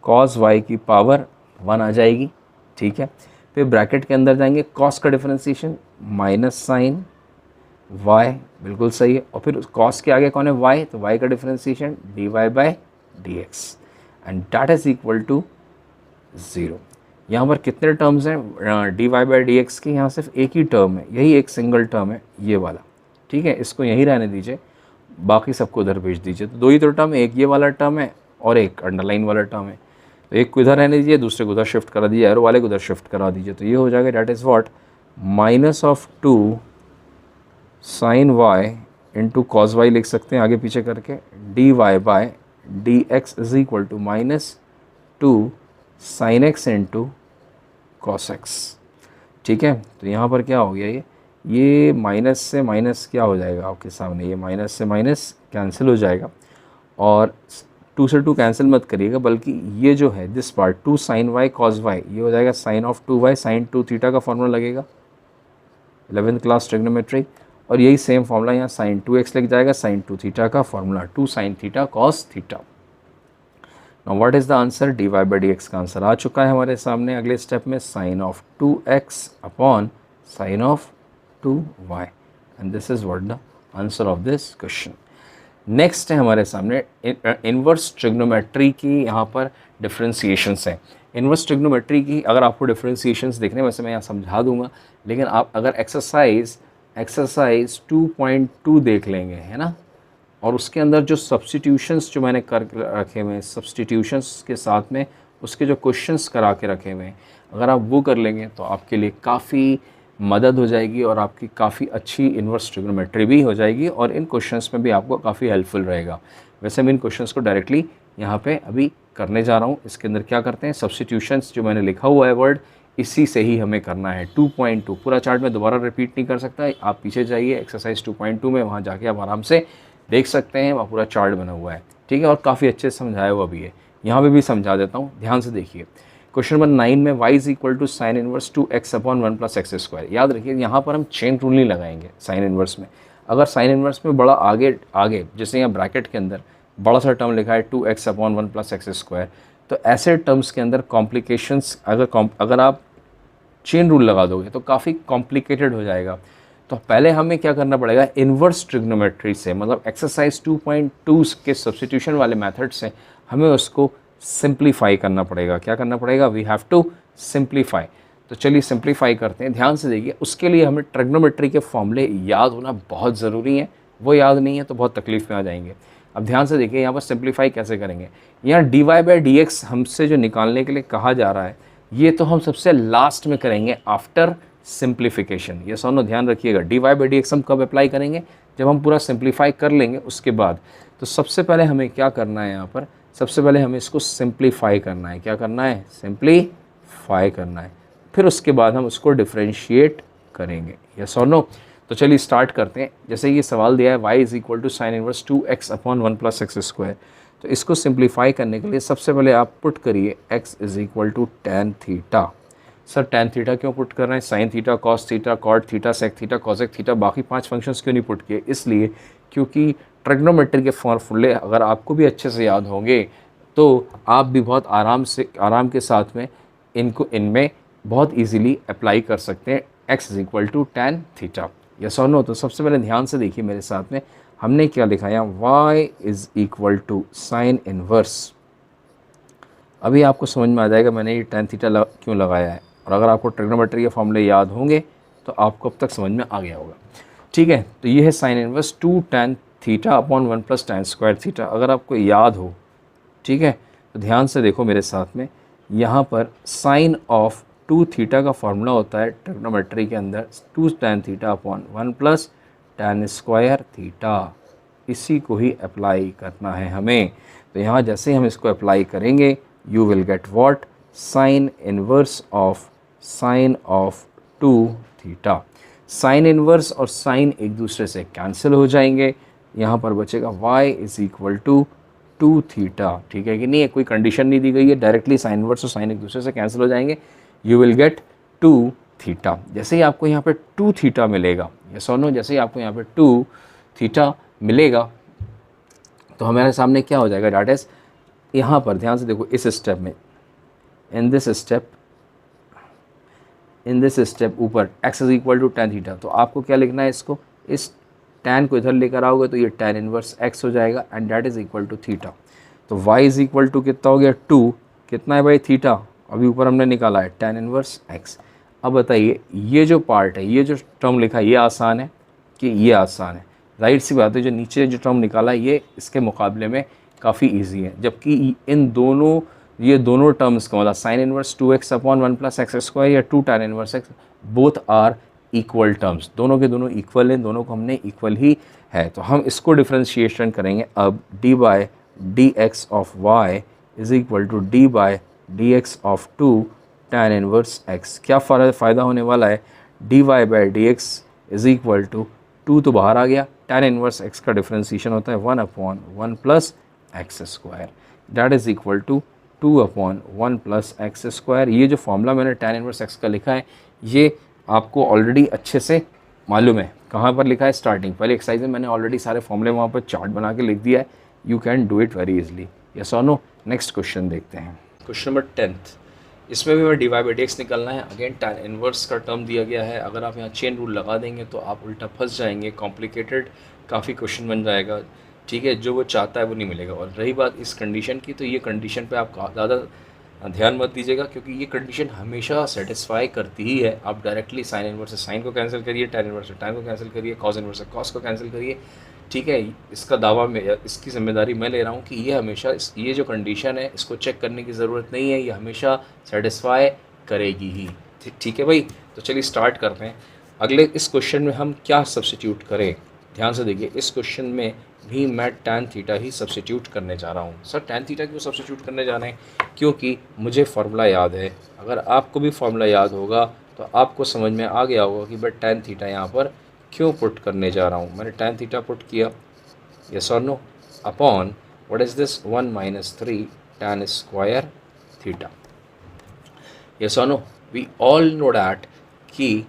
Speaker 1: कॉस वाई की पावर 1 आ जाएगी, ठीक है, फिर ब्रैकेट के अंदर जाएंगे, कॉस का डिफरेंशिएशन माइनस साइन y, बिल्कुल सही है, और फिर कॉस के आगे कौन है, y, तो y का differentiation d y by d x and that is equal to 0। यहाँ पर कितने टर्म्स हैं d y by d x की, यहाँ सिर्फ एक ही टर्म है, यही एक सिंगल टर्म है ये वाला, ठीक है, इसको यहीं रहने दीजिए, बाकी सबको उधर भेज दीजिए। तो दो ही तो टर्म है, एक ये वाला टर्म है और एक अंडरलाइन वाला टर्म है, तो एक को इधर रहने दीजिए, दूसरे को उधर शिफ्ट करा दीजिए, एरो वाले को उधर शिफ्ट करा दीजिए, तो ये हो जाएगा that is what, minus of 2 sine y into cos y लिख सकते हैं आगे पीछे करके, d y by d x is equal to minus 2 sine x into cos x, ठीक है। तो यहाँ पर क्या हो गया, ये माइनस से माइनस क्या हो जाएगा आपके सामने, ये माइनस से माइनस कैंसिल हो जाएगा, और 2 से 2 कैंसिल मत करिएगा, बल्कि ये जो है this part 2 sine y cos y, ये हो जाएगा sine of 2y sine 2 theta का फॉर्मूला लगेगा 11th क्लास ट्रिग्नोमेट्री, और यही सेम फॉर्मूला यहाँ साइन 2x लग जाएगा, साइन 2 थीटा का formula 2 sine theta cos theta. Now what is the answer, d y by d x का आंसर आ चुका है हमारे सामने। अगले स्टेप में sine of 2x upon sine of 2y and this is what the answer of this question. Next है हमारे सामने इनवर्स ट्रिग्नोमेट्री की यहाँ पर डिफ्रेंसिएशंस हैं। इनवर्स ट्रिग्नोमेट्री की अगर आपको डिफ्रेंसिएशंस देखने, वैसे मैं यहाँ समझा दूंगा, लेकिन आप अगर एक्सरसाइज एक्सरसाइज 2.2 देख लेंगे, है ना। और उसके अंदर जो सब्स्टिट्यूशंस जो मैंने कर रखे हुए हैं, सब्स्टिट्यूशंस के साथ में उसके जो क्वेश्चंस करा के रखे हुए हैं, अगर आप वो कर लेंगे तो आपके लिए काफ़ी मदद हो जाएगी और आपकी काफ़ी अच्छी इन्वर्स ट्रिग्नोमेट्री भी हो जाएगी और इन क्वेश्चंस में भी आपको काफ़ी हेल्पफुल रहेगा। वैसे मैं इन क्वेश्चंस को डायरेक्टली यहाँ पे अभी करने जा रहा हूँ। इसके अंदर क्या करते हैं, सब्स्टिट्यूशंस जो मैंने लिखा हुआ है वर्ड, इसी से ही हमें करना है। 2.2 पूरा चार्ट में दोबारा रिपीट नहीं कर सकता, आप पीछे जाइए एक्सरसाइज 2.2 में, वहाँ जाके आप आराम से देख सकते हैं, वहाँ पूरा चार्ट बना हुआ है, ठीक है, और काफ़ी अच्छे से समझाया हुआ भी है। यहाँ पे भी समझा देता हूँ, ध्यान से देखिए। क्वेश्चन नंबर 9 में y is equal to sine inverse 2x upon 1 plus x square. याद रखिए यहाँ पर हम चेन रूल नहीं लगाएंगे साइन इनवर्स में। अगर साइन इनवर्स में बड़ा आगे जैसे यहाँ ब्रैकेट के अंदर बड़ा सा टर्म लिखा है 2x upon 1 plus x square, तो ऐसे टर्म्स के अंदर कॉम्प्लिकेशंस अगर आप चेन रूल लगा दोगे तो काफ़ी कॉम्प्लिकेटेड हो जाएगा। तो पहले हमें क्या करना पड़ेगा, इन्वर्स ट्रिग्नोमेट्री से, मतलब एक्सरसाइज 2.2 के सब्स्टिट्यूशन वाले मेथड से हमें उसको सिंप्लीफाई करना पड़ेगा। क्या करना पड़ेगा, वी हैव टू सिंप्लीफाई। तो चलिए सिंप्लीफाई करते हैं। ध्यान से देखिए, उसके लिए हमें ट्रिग्नोमेट्री के फॉर्मूले याद होना बहुत ज़रूरी है। वो याद नहीं है तो बहुत तकलीफ में आ जाएंगे। अब ध्यान से देखिए यहाँ पर सिंप्लीफाई कैसे करेंगे। यहाँ dy बाई डी एक्स हमसे जो निकालने के लिए कहा जा रहा है, ये तो हम सबसे लास्ट में करेंगे आफ्टर सिंप्लीफिकेशन। ये सोनो ध्यान रखिएगा, dy बाई डी एक्स हम कब अप्लाई करेंगे, जब हम पूरा सिंप्लीफाई कर लेंगे उसके बाद। तो सबसे पहले हमें क्या करना है, यहाँ पर सबसे पहले हमें इसको सिंप्लीफाई करना है। क्या करना है, सिंप्लीफाई करना है। फिर उसके बाद हम उसको डिफ्रेंशिएट करेंगे। यस और नो। तो चलिए स्टार्ट करते हैं। जैसे ये सवाल दिया है y is equal to sine inverse 2x upon 1 plus x square, तो इसको सिंप्लीफाई करने के लिए सबसे पहले आप पुट करिए x is equal to tan theta. Sir tan theta क्यों पुट कर रहे हैं, sine theta, cos theta, cot theta, sec theta, cosec theta, बाकी 5 फंक्शंस क्यों नहीं पुट किए? इसलिए क्योंकि ट्रिग्नोमेट्री के फॉर्मूले अगर आपको भी अच्छे से याद होंगे तो आप भी बहुत आराम के साथ में इनमें बहुत इजीली अप्लाई कर सकते हैं। x is equal to tan theta. Yes और नो। तो सबसे पहले ध्यान से देखिए मेरे साथ में, हमने क्या लिखा है, y is equal to sine inverse. अभी आपको समझ में आ जाएगा मैंने ये टैन थीटा क्यों लगाया है, और अगर आपको ट्रिग्नोमेट्री के फॉर्मूले याद होंगे तो आपको अब तक समझ में आ गया होगा, ठीक है। तो ये है sign inverse 2 tan theta upon 1 plus tan square theta. अगर आपको याद हो, ठीक है, तो ध्यान से देखो मेरे साथ में, यहाँ पर साइन ऑफ 2 थीटा का फॉर्मूला होता है ट्रिग्नोमेट्री के अंदर 2 tan theta upon 1 plus tan square theta. इसी को ही अप्लाई करना है हमें। तो यहाँ जैसे हम इसको अप्लाई करेंगे, you will get what, sign inverse of sine of 2 theta. Sine inverse और साइन एक दूसरे से कैंसिल हो जाएंगे। यहाँ पर बचेगा y is equal to 2 theta, ठीक है कि नहीं है, कोई कंडीशन नहीं दी गई है, डायरेक्टली साइन इनवर्स और साइन एक दूसरे से कैंसिल हो जाएंगे। You will get 2 theta. जैसे ही आपको यहाँ पे 2 थीटा मिलेगा, यस और नो, जैसे ही आपको यहाँ पे 2 थीटा मिलेगा तो हमारे सामने क्या हो जाएगा, डैट इज, यहाँ पर ध्यान से देखो, इस स्टेप में, इन दिस स्टेप ऊपर x is equal to tan theta, तो आपको क्या लिखना है, इसको, इस टैन को इधर लेकर आओगे तो ये टैन इनवर्स x हो जाएगा and that is equal to theta. तो y इज इक्वल टू कितना हो गया, 2, कितना है भाई, थीटा, अभी ऊपर हमने निकाला है टैन इनवर्स x। अब बताइए ये जो पार्ट है, ये जो टर्म लिखा है, ये आसान है कि ये आसान है? जाहिर सी बात है, जो नीचे जो टर्म निकाला है ये इसके मुकाबले में काफ़ी ईजी है, जबकि ये दोनों टर्म्स का मतलब sine inverse 2x upon 1 plus x square या 2 tan inverse x, both are equal terms, दोनों के दोनों इक्वल हैं, दोनों को हमने इक्वल ही है। तो हम इसको डिफ्रेंशिएशन करेंगे। अब d by d x of y is equal to d by d x of 2 tan inverse x। क्या फ़ायदा होने वाला है, d y by d x is equal to 2 तो बाहर आ गया, टैन इनवर्स x का डिफ्रेंशिएशन होता है 1 upon 1 plus x square, that is equal to 2 upon 1 plus x square. ये जो फॉर्मूला मैंने टैन इनवर्स x का लिखा है, ये आपको ऑलरेडी अच्छे से मालूम है। कहाँ पर लिखा है, स्टार्टिंग पहले एक्सरसाइज में मैंने ऑलरेडी सारे फॉर्मूले वहाँ पर चार्ट बना के लिख दिया है। You can do it very easily, yes और नो। नेक्स्ट क्वेश्चन देखते हैं, क्वेश्चन नंबर 10th। इसमें भी हमें d y by d x निकलना है। अगेन टैन इनवर्स का टर्म दिया गया है, अगर आप यहाँ चेन रूल लगा देंगे तो आप उल्टा फंस जाएंगे, कॉम्प्लिकेटेड काफ़ी क्वेश्चन बन जाएगा, ठीक है। जो वो चाहता है वो नहीं मिलेगा। और रही बात इस कंडीशन की, तो ये कंडीशन पे आप ज़्यादा ध्यान मत दीजिएगा क्योंकि ये कंडीशन हमेशा सेटिस्फाई करती ही है। आप डायरेक्टली साइन इनवर्स से साइन को कैंसिल करिए, tan इनवर्स से tan को कैंसिल करिए, cos इनवर्स से cos को कैंसिल करिए। ठीक है, इसका दावा में इसकी जिम्मेदारी मैं ले रहा हूँ कि ये हमेशा ये जो कंडीशन है इसको चेक करने की ज़रूरत नहीं है, ये हमेशा सेटिस्फाई करेगी ही। ठीक है भाई, तो चलिए स्टार्ट करते हैं। अगले इस क्वेश्चन में हम क्या सब्स्टिट्यूट करें, ध्यान से देखिए। इस क्वेश्चन में भी मैं tan थीटा ही सब्स्टिट्यूट करने जा रहा हूँ। सर tan थीटा क्यों सब्स्टिट्यूट करने जा रहे हैं? क्योंकि मुझे फार्मूला याद है। अगर आपको भी फार्मूला याद होगा तो आपको समझ में आ गया होगा कि मैं tan थीटा यहाँ पर क्यों पुट करने जा रहा हूँ। मैंने tan थीटा पुट किया, यस और no, upon what is this 1 - 3 tan square theta. Yes और no, we all know that कि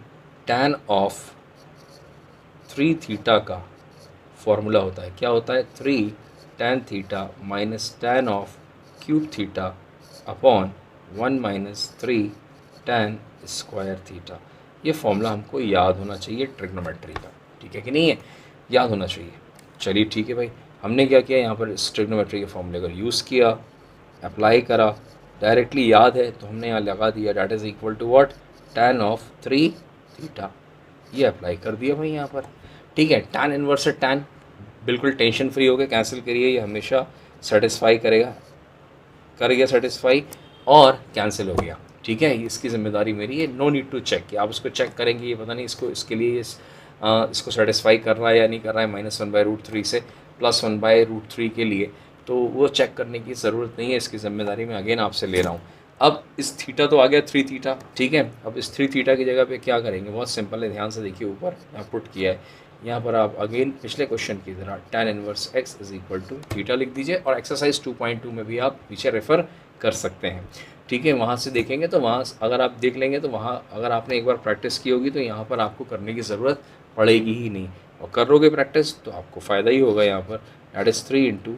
Speaker 1: tan ऑफ 3 थीटा का फॉर्मूला होता है, क्या होता है? 3 tan theta minus tan of cube theta upon 1 - 3 tan square theta. ये फॉर्मूला हमको याद होना चाहिए ट्रिग्नोमेट्री का, ठीक है कि नहीं है? याद होना चाहिए। चलिए ठीक है भाई, हमने क्या किया यहाँ पर, इस ट्रिग्नोमेट्री के फॉर्मूले का यूज़ किया, अप्लाई करा, डायरेक्टली याद है तो हमने यहाँ लगा दिया, that is equal to what, tan of 3 theta. ये अप्लाई कर दिया भाई यहाँ पर, ठीक है। tan इनवर्स से tan बिल्कुल टेंशन फ्री हो गए, कैंसिल करिए, ये हमेशा सेटिस्फाई करेगा, कर गया सेटिस्फाई और कैंसिल हो गया, ठीक है। इसकी जिम्मेदारी मेरी है, नो नीड टू चेक कि आप उसको चेक करेंगे, ये पता नहीं इसको इसके लिए इसको सेटिस्फाई कर रहा है या नहीं कर रहा है, -1/√3 से +1/√3 के लिए, तो वो चेक करने की ज़रूरत नहीं है। इसकी ज़िम्मेदारी मैं अगेन आपसे ले रहा हूँ। अब इस थीटा तो आ गया 3 थीटा, ठीक है। अब इस 3 थीटा की जगह पे क्या करेंगे, बहुत सिंपल है, ध्यान से देखिए, ऊपर यहाँ पुट किया है, यहाँ पर आप अगेन पिछले क्वेश्चन की तरह tan inverse x is equal to theta लिख दीजिए, और एक्सरसाइज 2.2 में भी आप पीछे रेफ़र कर सकते हैं, ठीक है। वहाँ से देखेंगे तो वहाँ अगर आप देख लेंगे तो वहाँ अगर आपने एक बार प्रैक्टिस की होगी तो यहाँ पर आपको करने की ज़रूरत पड़ेगी ही नहीं, और करोगे प्रैक्टिस तो आपको फ़ायदा ही होगा। यहाँ पर दैट इज़ 3 इंटू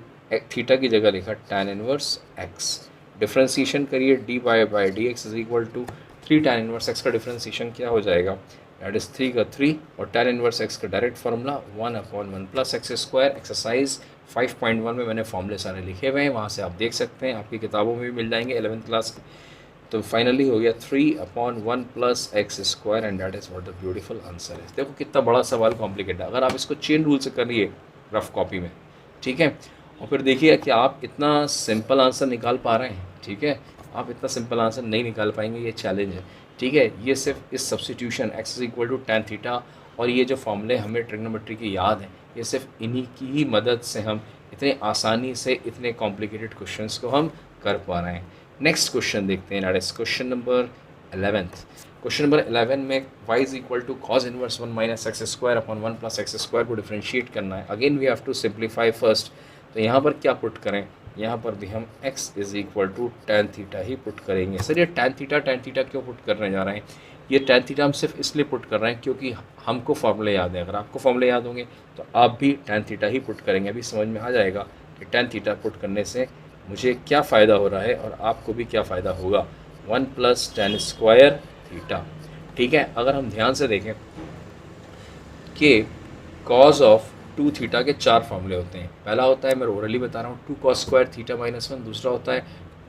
Speaker 1: थीटा की जगह लिखा tan इनवर्स x, डिफ्रेंसीशन करिए, dy/dx is equal to 3 tan inverse x का डिफ्रेंसीशन क्या हो जाएगा, दैट इज़ 3 का 3, और tan इनवर्स x का डायरेक्ट फार्मूला 1/1 + x²। एक्सरसाइज 5.1 में मैंने फॉर्मूले सारे लिखे हुए हैं, वहाँ से आप देख सकते हैं, आपकी किताबों में भी मिल जाएंगे 11th क्लास के। तो फाइनली हो गया 3/1 + x², and that is what the beautiful answer है। देखो कितना बड़ा सवाल, कॉम्प्लिकेटेड है। अगर आप इसको चेन रूल से करिए रफ कॉपी में, ठीक है, और फिर देखिए कि आप इतना सिंपल आंसर निकाल पा रहे हैं, ठीक है। आप इतना सिंपल आंसर नहीं निकाल पाएंगे, ये चैलेंज है, ठीक है। ये सिर्फ इस substitution x is equal to tan theta और ये जो फॉर्मूले हमें ट्रिग्नोमेट्री की याद है, ये सिर्फ इन्हीं की ही मदद से हम इतने आसानी से इतने कॉम्प्लिकेटेड क्वेश्चंस को हम कर पा रहे हैं। नेक्स्ट क्वेश्चन देखते हैं, that is question number 11th। Question number 11 में y इज इक्वल टू cos inverse 1 - x² upon 1 + x² को डिफ्रेंशिएट करना है। Again we have to simplify first, तो यहाँ पर क्या पुट करें, यहाँ पर भी हम x is equal to tan theta ही पुट करेंगे। सर ये tan थीटा क्यों पुट करने जा रहे हैं? ये tan थीटा हम सिर्फ इसलिए पुट कर रहे हैं क्योंकि हमको फॉर्मूले याद है। अगर आपको फॉर्मूले याद होंगे तो आप भी tan थीटा ही पुट करेंगे। अभी समझ में आ जाएगा कि tan थीटा पुट करने से मुझे क्या फ़ायदा हो रहा है और आपको भी क्या फ़ायदा होगा। 1 + tan स्क्वायर थीटा, ठीक है। अगर हम ध्यान से देखें कि cos ऑफ 2 थीटा के 4 फॉर्मूले होते हैं। पहला होता है, मैं ओरली बता रहा हूँ, 2 cos स्क्वायर थीटा -1, दूसरा होता है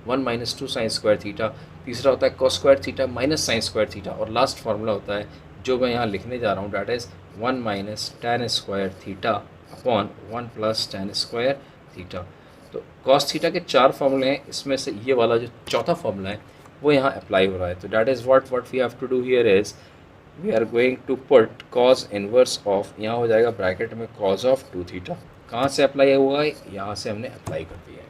Speaker 1: 1 - 2 sin स्क्वायर थीटा, तीसरा होता है cos square theta minus sin square theta, और लास्ट फार्मूला होता है जो मैं यहाँ लिखने जा रहा हूँ, that is 1 - tan square theta upon 1 + tan square theta. तो cos थीटा के 4 फार्मूले हैं, इसमें से ये वाला जो चौथा फार्मूला है वो यहाँ अप्लाई हो रहा है। तो that is what we have to do here is we are going to put cos inverse of, यहाँ हो जाएगा ब्रैकेट में cos ऑफ 2 थीटा। कहाँ से अप्लाई हुआ है, यहाँ से हमने अप्लाई कर दिया है,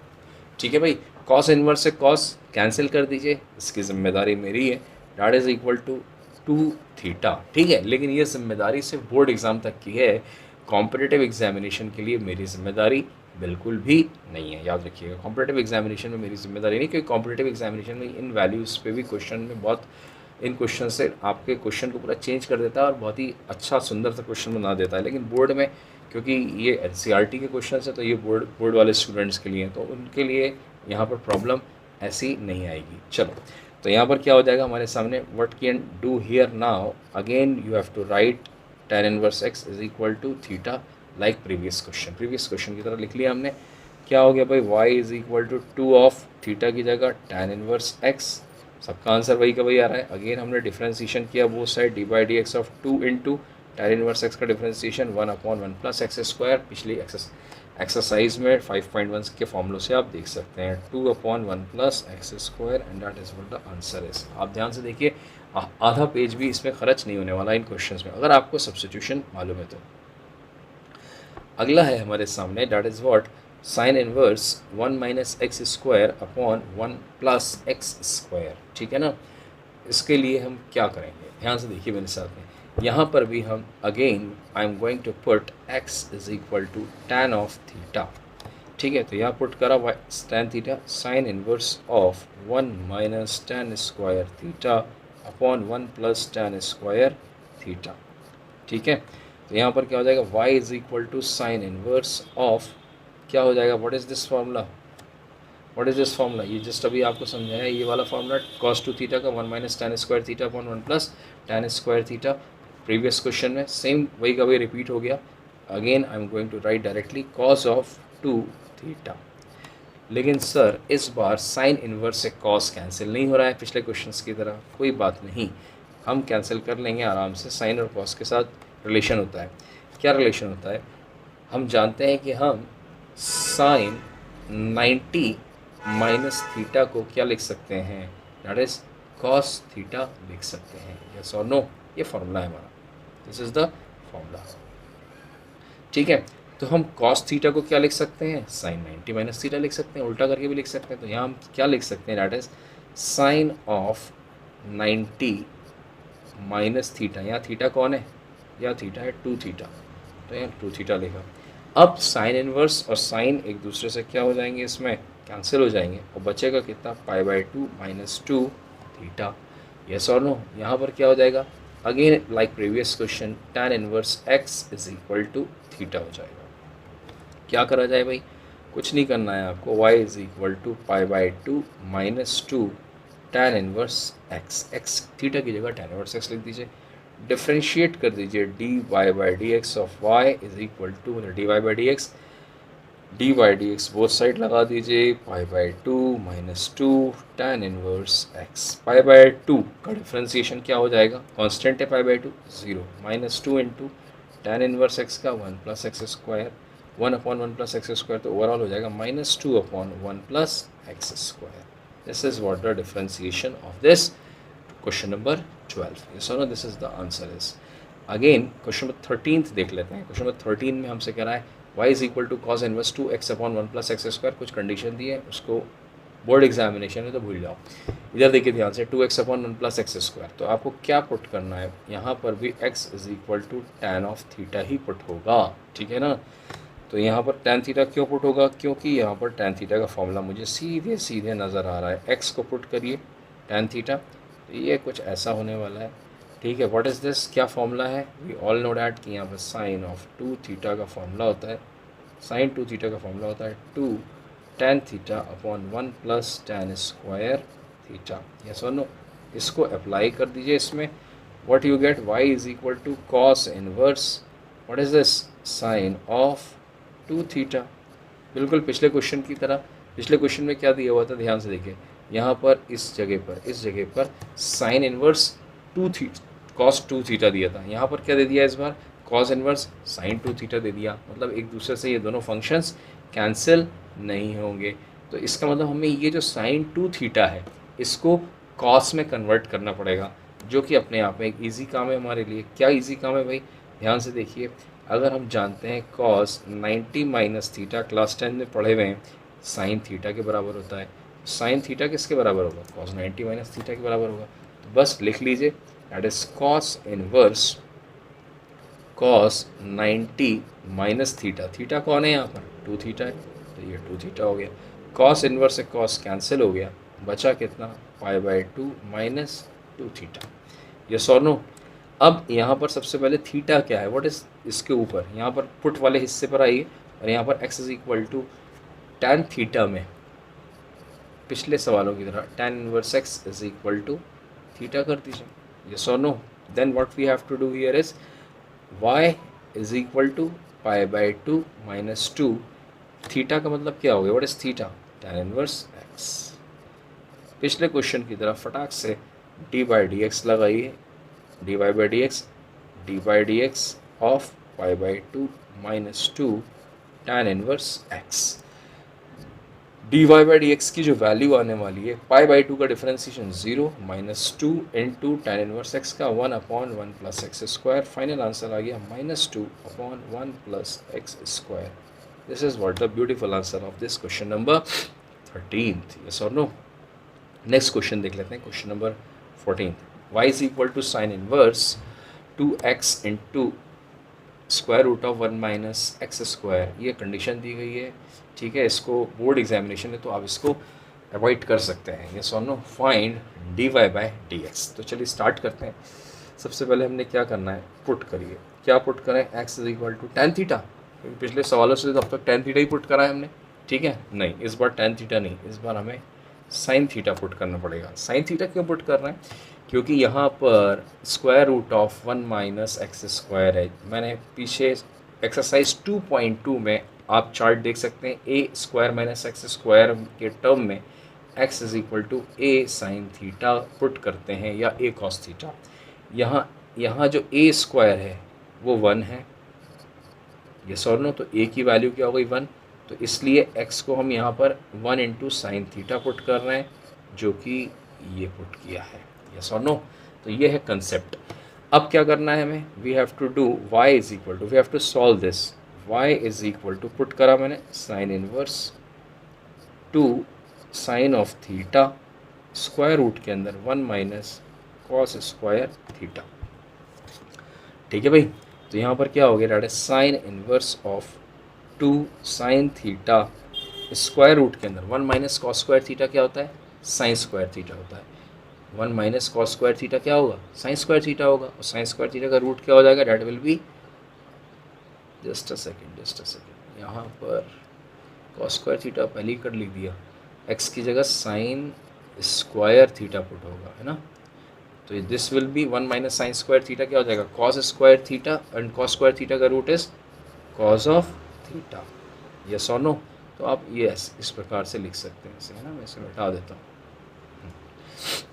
Speaker 1: ठीक है भाई। cos इनवर्स से cos कैंसिल कर दीजिए, इसकी जिम्मेदारी मेरी है, that is equal to 2 theta, ठीक है। लेकिन ये जिम्मेदारी सिर्फ बोर्ड एग्ज़ाम तक की है, कॉम्पिटिटिव एग्जामिनेशन के लिए मेरी जिम्मेदारी बिल्कुल भी नहीं है, याद रखिएगा। कॉम्पिटिटिव एग्जामिनेशन में मेरी जिम्मेदारी नहीं, क्योंकि कॉम्पिटिटिव एग्जामिनेशन में इन वैल्यूज़ पे भी क्वेश्चन में बहुत, इन क्वेश्चन से आपके क्वेश्चन को पूरा चेंज कर देता है और बहुत ही अच्छा सुंदर सा क्वेश्चन बना देता है। लेकिन बोर्ड में, क्योंकि ये एनसीईआरटी के क्वेश्चन है, तो ये बोर्ड वाले स्टूडेंट्स के लिए, तो उनके लिए यहाँ पर प्रॉब्लम ऐसी नहीं आएगी। चलो, तो यहाँ पर क्या हो जाएगा हमारे सामने, what can do here now, again you have to write tan inverse x is equal to theta like previous question की तरह लिख लिया हमने। क्या हो गया भाई, y is equal to 2 of theta की जगह tan इनवर्स x। सबका आंसर वही का वही आ रहा है। अगेन हमने डिफ्रेंसिएशन किया वो side, d by d x of 2 into tan inverse x का डिफ्रेंसिएशन 1/1 प्लस एक्स स्क्वायर। पिछली एक्सरसाइज में 5.1 के फॉर्मूलों से आप देख सकते हैं 2/1 plus x square and that is what the answer is. आप ध्यान से देखिए, आधा पेज भी इसमें खर्च नहीं होने वाला इन क्वेश्चंस में, अगर आपको सब्स्टिट्यूशन मालूम है तो। अगला है हमारे सामने, that is what, sine inverse 1 minus x square upon 1 plus x square. ठीक है ना। इसके लिए हम क्या करेंगे, ध्यान से देखिए मेरे साथ में। यहाँ पर भी हम again I am going to put x is equal to tan of theta. ठीक है, तो यहाँ पुट करा tan theta, sine inverse of 1 minus tan square theta upon 1 plus tan square theta. ठीक है, तो यहाँ पर क्या हो जाएगा, y is equal to sine inverse of, क्या हो जाएगा, what is this formula, what is this formula, ये जस्ट अभी आपको समझाया, ये वाला फार्मूला cos 2 थीटा का 1 minus tan square theta upon 1 plus tan square theta. Previous question में सेम वही का वही रिपीट हो गया। Again I am going to write directly cos of 2 theta. लेकिन सर इस बार साइन इनवर्स से cos कैंसिल नहीं हो रहा है पिछले क्वेश्चंस की तरह। कोई बात नहीं, हम कैंसिल कर लेंगे आराम से। साइन और cos के साथ रिलेशन होता है। क्या रिलेशन होता है, हम जानते हैं कि हम साइन 90 माइनस थीटा को क्या लिख सकते हैं, दैट इज cos थीटा लिख सकते हैं। यस और नो, ये फॉर्मूला है हमारा, दिस इज द फॉर्मूला। ठीक है, तो हम cos थीटा को क्या लिख सकते हैं, साइन 90 माइनस थीटा लिख सकते हैं, उल्टा करके भी लिख सकते हैं। तो यहाँ हम क्या लिख सकते हैं, that is sign of 90 minus theta. यहाँ थीटा कौन है, यहाँ थीटा है 2 थीटा, तो यहाँ 2 थीटा लिखा। अब साइन इनवर्स और साइन एक दूसरे से क्या हो जाएंगे, इसमें कैंसिल हो जाएंगे और बचेगा कितना, π/2 माइनस 2 थीटा। यस और नो, यहाँ पर क्या हो जाएगा, again like previous question tan inverse x is equal to theta हो जाएगा। क्या करा जाए भाई, कुछ नहीं करना है आपको, y is equal to π/2 minus 2 tan inverse x theta की जगह tan इनवर्स x लिख दीजिए। डिफ्रेंशिएट कर दीजिए, dy/dx of y is equal to dy/dx, dy/dx both side लगा दीजिए, π/2 माइनस 2 tan इनवर्स x। π/2 का डिफ्रेंसिएशन क्या हो जाएगा, कांस्टेंट है π/2 0, minus 2 into tan inverse x का 1 plus x square, 1/1 plus x square, तो ओवरऑल हो जाएगा -2/1 plus x square. This is what the differentiation of this question number 12। Yes और no, this is the answer is. Again question number 13 देख लेते हैं। Question number 13 में हमसे कह रहा है y is equal to cos inverse 2x upon 1 plus x square. कुछ कंडीशन दी है, उसको बोर्ड एग्जामिनेशन है तो भूल जाओ। इधर देखिए ध्यान से, 2x upon 1 plus x square, तो आपको क्या पुट करना है, यहाँ पर भी x is equal to tan of theta ही पुट होगा। ठीक है ना, तो यहाँ पर tan थीटा क्यों पुट होगा, क्योंकि यहाँ पर tan थीटा का फॉर्मूला मुझे सीधे सीधे नज़र आ रहा है। x को पुट करिए tan थीटा, तो ये कुछ ऐसा होने वाला है। ठीक है, व्हाट इज़ दिस, क्या फॉर्मूला है, वी ऑल नो डैट कि यहाँ पर साइन ऑफ 2 थीटा का फॉर्मूला होता है, साइन 2 थीटा का फॉर्मूला होता है 2 tan theta upon 1 plus tan square theta. Yes और नो, इसको अप्लाई कर दीजिए इसमें, what you get, y is equal to cos inverse, what is this, sine of 2 theta. बिल्कुल पिछले क्वेश्चन की तरह। पिछले क्वेश्चन में क्या दिया हुआ था, ध्यान से देखिए, यहाँ पर इस जगह पर sign inverse 2 theta cos 2 theta दिया था, यहाँ पर क्या दे दिया इस बार, कॉस इनवर्स साइन 2 थीटा दे दिया। मतलब एक दूसरे से ये दोनों फंक्शंस कैंसिल नहीं होंगे। तो इसका मतलब हमें ये जो साइन 2 थीटा है इसको कॉस में कन्वर्ट करना पड़ेगा, जो कि अपने आप में एक ईजी काम है हमारे लिए। क्या ईजी काम है भाई, ध्यान से देखिए, अगर हम जानते हैं कॉस 90 माइनस थीटा क्लास 10 में पढ़े हुए हैं साइन थीटा के बराबर होता है, साइन थीटा किसके बराबर होगा, कॉस 90 माइनस थीटा के बराबर होगा। तो बस लिख लीजिए, that is cos inverse cos 90 minus theta, theta कौन है यहाँ पर, 2 थीटा है, तो ये 2 थीटा हो गया। कॉस इनवर्स से कॉस कैंसिल हो गया, बचा कितना, π/2 माइनस 2 थीटा। यस और नो। अब यहाँ पर सबसे पहले थीटा क्या है, व्हाट इज, इसके ऊपर यहाँ पर पुट वाले हिस्से पर आइए और यहाँ पर x is equal to tan theta में पिछले सवालों की तरह tan inverse x is equal to theta कर दीजिए। यस और no, then what we have to do here is y is equal to π/2 minus 2 theta का मतलब क्या हो गया, what is theta, tan inverse x। पिछले क्वेश्चन की तरह फटाक से डी बाई डी एक्स लगाइए, d y by d x of pi by two minus two tan inverse x। D y by d x की जो वैल्यू आने वाली है, पाई बाई टू का differentiation 0 minus two into tan inverse x का 1/1 plus x square. Final answer आ गया -2/1 plus x square. This is what the beautiful answer of this question number 13th, yes और no. Next question देख लेते हैं, question number 14। y is equal to sine inverse 2x into square root of 1 minus x square, ये condition दी गई है, ठीक है। इसको बोर्ड एग्जामिनेशन है तो आप इसको अवॉइड कर सकते हैं, ये so no. Find d y by d x. तो चलिए स्टार्ट करते हैं। सबसे पहले हमने क्या करना है, पुट करिए। क्या पुट करें, x is equal to tan theta, क्योंकि पिछले सवालों से तो अब तक टैन थीटा ही पुट करा है हमने, ठीक है। नहीं, इस बार टैन थीटा नहीं, इस बार हमें साइन थीटा पुट करना पड़ेगा। साइन थीटा क्यों पुट कर रहे हैं, क्योंकि यहाँ पर square root of 1 minus x square है। मैंने पीछे एक्सरसाइज 2.2 में आप चार्ट देख सकते हैं, a square minus x square के टर्म में x is equal to a sine theta put करते हैं या ए कॉस थीटा। यहाँ जो ए स्क्वायर है वो 1 है, ये और नो। तो ए की वैल्यू क्या हो गई 1, तो इसलिए x को हम यहाँ पर 1 इंटू साइन थीटा पुट कर रहे हैं, जो कि ये पुट किया है, यस और नो। तो ये है कंसेप्ट। अब क्या करना है हमें, we have to do y is equal to, we have to solve this. y is equal to put करा मैंने sine inverse 2 sine of theta square root के अंदर 1 माइनस कॉस स्क्वायर थीटा, ठीक है भाई। तो यहाँ पर क्या हो गया, that is sine inverse of 2 sine theta square root के अंदर 1 माइनस कॉस स्क्वायर थीटा क्या होता है, साइन स्क्वायर थीटा होता है। 1 माइनस कॉस स्क्वायर थीटा क्या होगा, साइन स्क्वायर थीटा होगा। और साइन स्क्वायर थीटा का रूट क्या हो जाएगा, that will be, just a second, यहाँ पर कॉस स्क्वायर थीटा पहले ही कर लिख दिया, एक्स की जगह साइन स्क्वायर थीटा पुट होगा, है ना। तो this will be 1 minus sine square theta क्या हो जाएगा, cos square theta, and cos square theta का root is cos of theta, yes और नो। तो आप यस इस प्रकार से लिख सकते हैं इसे, है ना। मैं इसे मिटा देता हूँ।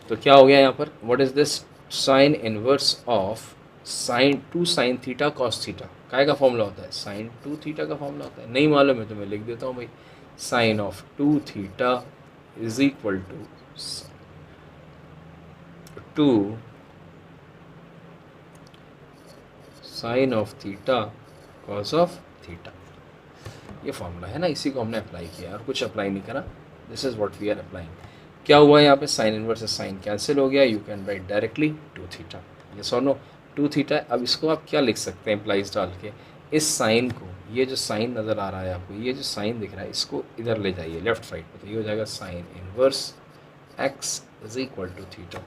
Speaker 1: तो क्या हो गया यहाँ पर, what is this, sign inverse of sine 2 sine theta cos theta, काय का फॉर्मूला होता है, साइन 2 थीटा का फॉर्मूला होता है। नहीं मालूम है तो मैं लिख देता हूँ भाई, sine of 2 theta is equal to 2 sine of theta cos of theta, ये फॉर्मूला है ना। इसी को हमने अप्लाई किया और कुछ अप्लाई नहीं करा, this is what we are applying. क्या हुआ यहाँ पे, साइन इनवर्स से साइन कैंसिल हो गया, you can write directly 2 theta, yes और नो। 2 थीटा, अब इसको आप क्या लिख सकते हैं, इम्प्लाइज डाल के, इस साइन को, ये जो साइन नज़र आ रहा है आपको, ये जो साइन दिख रहा है, इसको इधर ले जाइए लेफ्ट साइड पे, तो ये हो जाएगा sine inverse x is equal to theta.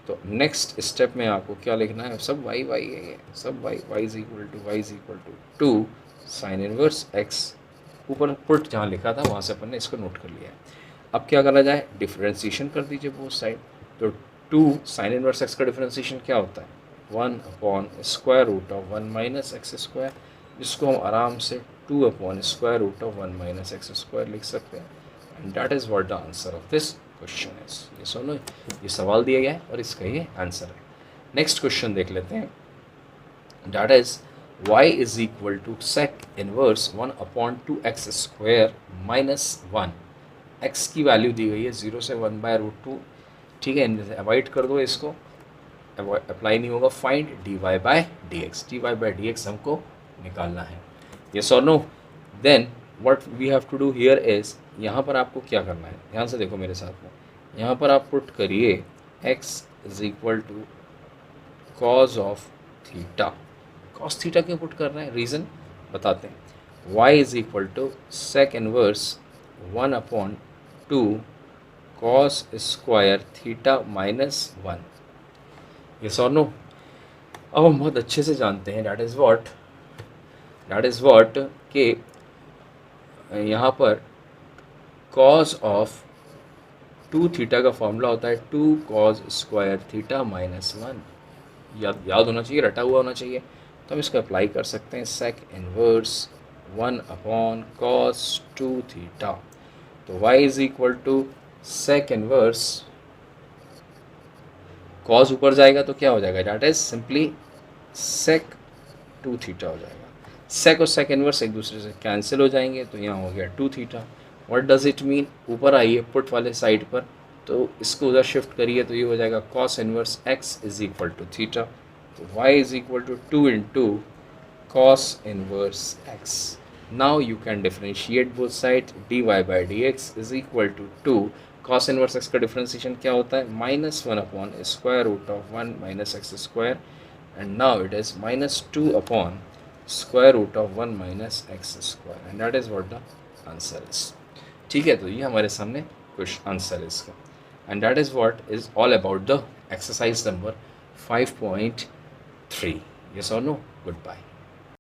Speaker 1: तो नेक्स्ट स्टेप में आपको क्या लिखना है, सब वाई वाई है, ये सब y is equal to 2 sine inverse x, ऊपर पुट जहाँ लिखा था वहाँ से अपन ने इसको नोट कर लिया है। अब क्या करा जाए, डिफरेंशिएशन कर दीजिए बोथ साइड। तो 2 साइन इनवर्स एक्स का डिफरेंशिएशन क्या होता है, 1 upon square root of 1 minus x square, जिसको हम आराम से 2 upon square root of 1 minus x square लिख सकते हैं। And that is what the answer of this question is, ये सुनो, ये सवाल दिया गया है और इसका ये आंसर है। नेक्स्ट क्वेश्चन देख लेते हैं, that is y is equal to sec inverse 1 upon 2x square minus 1। x की वैल्यू दी गई है 0 से 1/√2, ठीक है। अवॉइड कर दो इसको, अप्लाई नहीं होगा। Find dy by d x हमको निकालना है, यस और no. Then what we have to do here is, यहाँ पर आपको क्या करना है, ध्यान से देखो मेरे साथ में। यहाँ पर आप पुट करिए x is equal to cos of theta. Cos theta क्यों पुट कर रहे हैं, रीज़न बताते हैं। y is equal to sec inverse 1 upon 2 cos square theta minus 1, yes और नो। अब हम बहुत अच्छे से जानते हैं दैट इज़ व्हाट के यहाँ पर कॉस ऑफ 2 थीटा का फॉर्मूला होता है 2 कॉस स्क्वायर थीटा माइनस 1, याद होना चाहिए, रटा हुआ होना चाहिए। तो हम इसको अप्लाई कर सकते हैं, sec inverse 1 upon cos 2 theta. तो y is equal to sec inverse, cos ऊपर जाएगा तो क्या हो जाएगा, that is simply sec 2 theta हो जाएगा। sec और sec इनवर्स एक दूसरे से कैंसिल हो जाएंगे, तो यहाँ हो गया 2 theta. What does it mean, ऊपर आइए पुट वाले साइड पर, तो इसको उधर शिफ्ट करिए तो ये हो जाएगा cos inverse x is equal to theta. तो y is equal to 2 into cos inverse x. Now you can differentiate both sides. dy by dx is equal to 2 cos inverse x का differentiation क्या होता है, -1 upon square root of 1 minus x square, and now it is -2 upon square root of 1 minus x square, and that is what the answer is. ठीक है, तो ये हमारे सामने कुछ आंसर है इसका, and that is what is all about the exercise number 5.3। Yes और नो, गुड बाय।